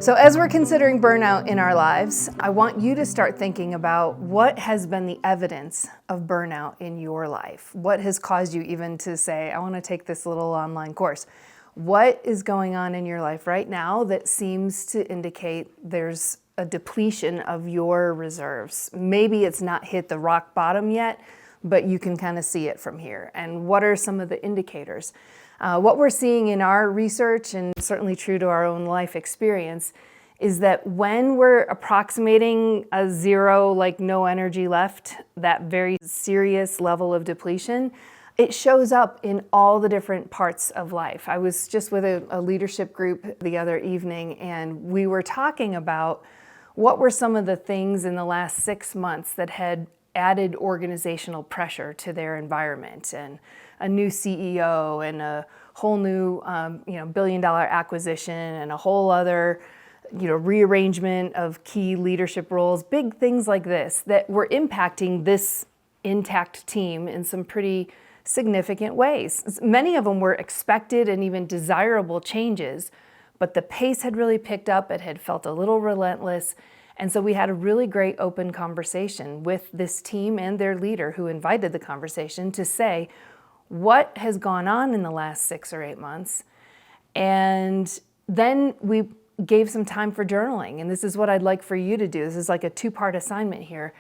So as we're considering burnout in our lives, I want you to start thinking about what has been the evidence of burnout in your life. What has caused you even to say, I want to take this little online course. What is going on in your life right now that seems to indicate there's a depletion of your reserves? Maybe it's not hit the rock bottom yet, but you can kind of see it from here. And what are some of the indicators? What we're seeing in our research, and certainly true to our own life experience, is that when we're approximating a zero, like no energy left, that very serious level of depletion, it shows up in all the different parts of life. I was just with a leadership group the other evening, and we were talking about what were some of the things in the last 6 months that had added organizational pressure to their environment, and a new CEO and a whole new billion-dollar acquisition and a whole other rearrangement of key leadership roles, big things like this that were impacting this intact team in some pretty significant ways. Many of them were expected and even desirable changes, but the pace had really picked up. It had felt a little relentless. And so we had a really great open conversation with this team and their leader who invited the conversation to say, what has gone on in the last 6 or 8 months? And then we gave some time for journaling. And this is what I'd like for you to do. This is like a 2-part assignment here,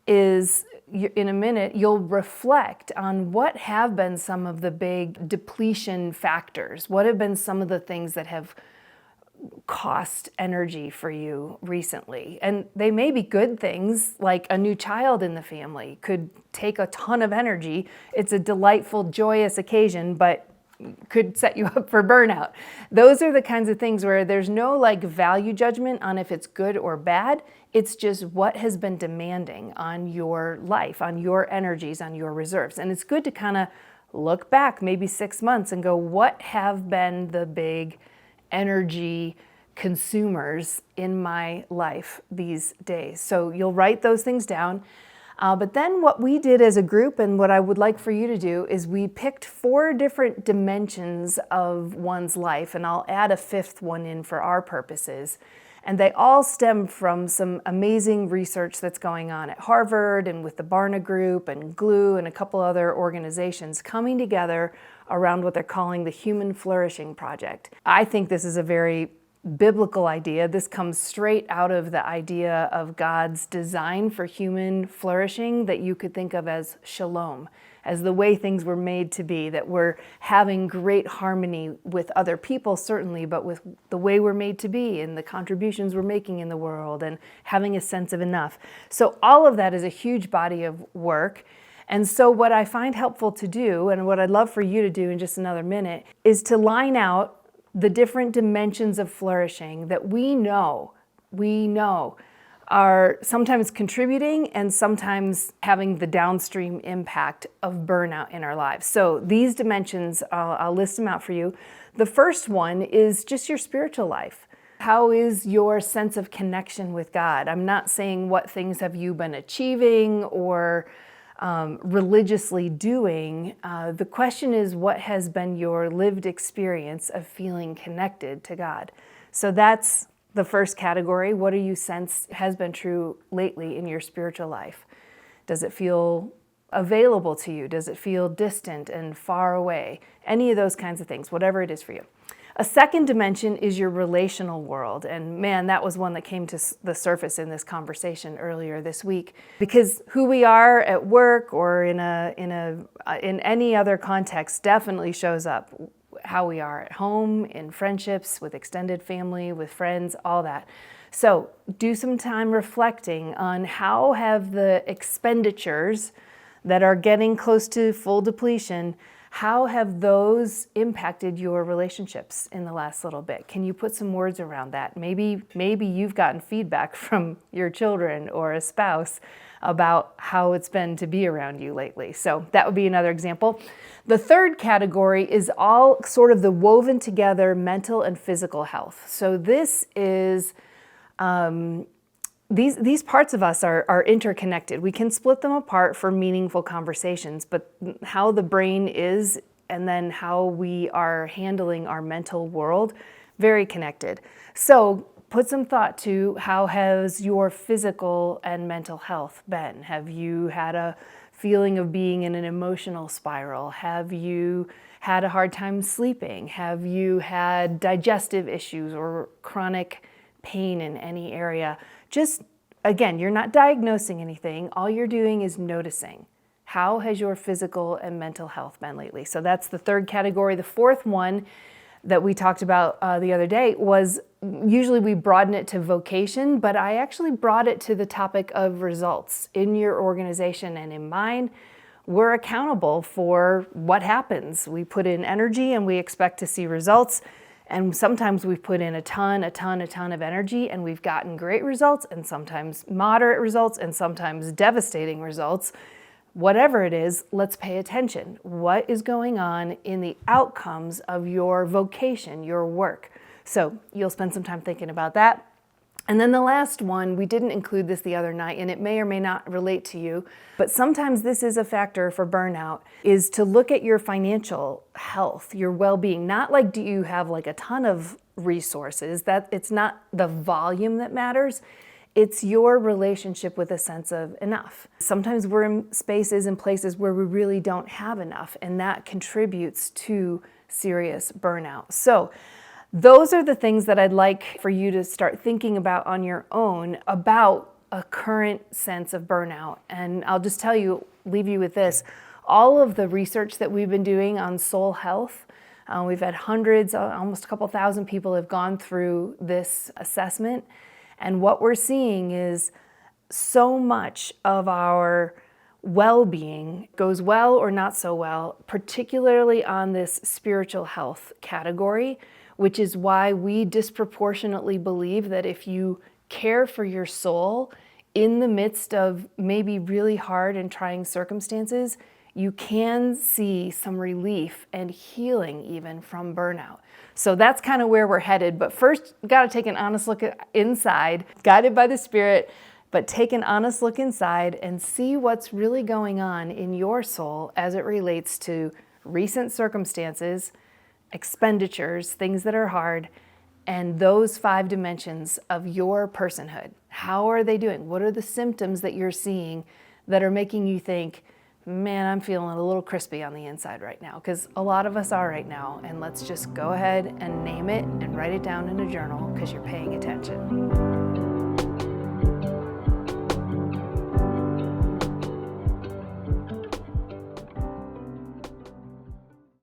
is in a minute, you'll reflect on what have been some of the big depletion factors. What have been some of the things that have cost energy for you recently? And they may be good things, like a new child in the family could take a ton of energy. It's a delightful, joyous occasion, but could set you up for burnout. Those are the kinds of things where there's no value judgment on if it's good or bad. It's just what has been demanding on your life, on your energies, on your reserves. And it's good to kind of look back maybe 6 months and go, what have been the big energy consumers in my life these days? So you'll write those things down. But then what we did as a group, and what I would like for you to do, is we picked 4 different dimensions of one's life, and I'll add a 5th one in for our purposes. And they all stem from some amazing research that's going on at Harvard and with the Barna Group and GLUE and a couple other organizations coming together around what they're calling the Human Flourishing Project. I think this is a very biblical idea. This comes straight out of the idea of God's design for human flourishing that you could think of as shalom, as the way things were made to be, that we're having great harmony with other people, certainly, but with the way we're made to be and the contributions we're making in the world and having a sense of enough. So all of that is a huge body of work. And so what I find helpful to do, and what I'd love for you to do in just another minute, is to line out the different dimensions of flourishing that we know are sometimes contributing and sometimes having the downstream impact of burnout in our lives. So these dimensions, I'll list them out for you. The first one is just your spiritual life. How is your sense of connection with God? I'm not saying what things have you been achieving or religiously doing. The question is, what has been your lived experience of feeling connected to God? So that's the first category. What do you sense has been true lately in your spiritual life? Does it feel available to you? Does it feel distant and far away? Any of those kinds of things, whatever it is for you. A second dimension is your relational world. And man, that was one that came to the surface in this conversation earlier this week, because who we are at work or in any other context definitely shows up. How we are at home, in friendships, with extended family, with friends, all that. So do some time reflecting on how have the expenditures that are getting close to full depletion, how have those impacted your relationships in the last little bit? Can you put some words around that? Maybe you've gotten feedback from your children or a spouse about how it's been to be around you lately. So that would be another example. The third category is all sort of the woven together mental and physical health. So this is these parts of us are interconnected. We can split them apart for meaningful conversations, but how the brain is and then how we are handling our mental world, very connected. So put some thought to how has your physical and mental health been? Have you had a feeling of being in an emotional spiral? Have you had a hard time sleeping? Have you had digestive issues or chronic pain in any area? Just, again, you're not diagnosing anything. All you're doing is noticing. How has your physical and mental health been lately? So that's the third category. The fourth one that we talked about the other day was, usually we broaden it to vocation, but I actually brought it to the topic of results in your organization and in mine. We're accountable for what happens. We put in energy and we expect to see results. And sometimes we've put in a ton of energy and we've gotten great results, and sometimes moderate results, and sometimes devastating results. Whatever it is, let's pay attention. What is going on in the outcomes of your vocation, your work? So you'll spend some time thinking about that. And then the last one, we didn't include this the other night, and it may or may not relate to you, but sometimes this is a factor for burnout, is to look at your financial health, your well-being. Not like, do you have like a ton of resources? That it's not the volume that matters. It's your relationship with a sense of enough. Sometimes we're in spaces and places where we really don't have enough, and that contributes to serious burnout. So those are the things that I'd like for you to start thinking about on your own about a current sense of burnout. And I'll just tell you, leave you with this. All of the research that we've been doing on soul health, we've had hundreds, almost a couple thousand people have gone through this assessment. And what we're seeing is so much of our well-being goes well or not so well, particularly on this spiritual health category, which is why we disproportionately believe that if you care for your soul in the midst of maybe really hard and trying circumstances, you can see some relief and healing even from burnout. So that's kind of where we're headed. But first, got to take an honest look inside, guided by the Spirit, but take an honest look inside and see what's really going on in your soul as it relates to recent circumstances, expenditures, things that are hard, and those 5 dimensions of your personhood. How are they doing? What are the symptoms that you're seeing that are making you think, man, I'm feeling a little crispy on the inside right now? Because a lot of us are right now. And let's just go ahead and name it and write it down in a journal, because you're paying attention.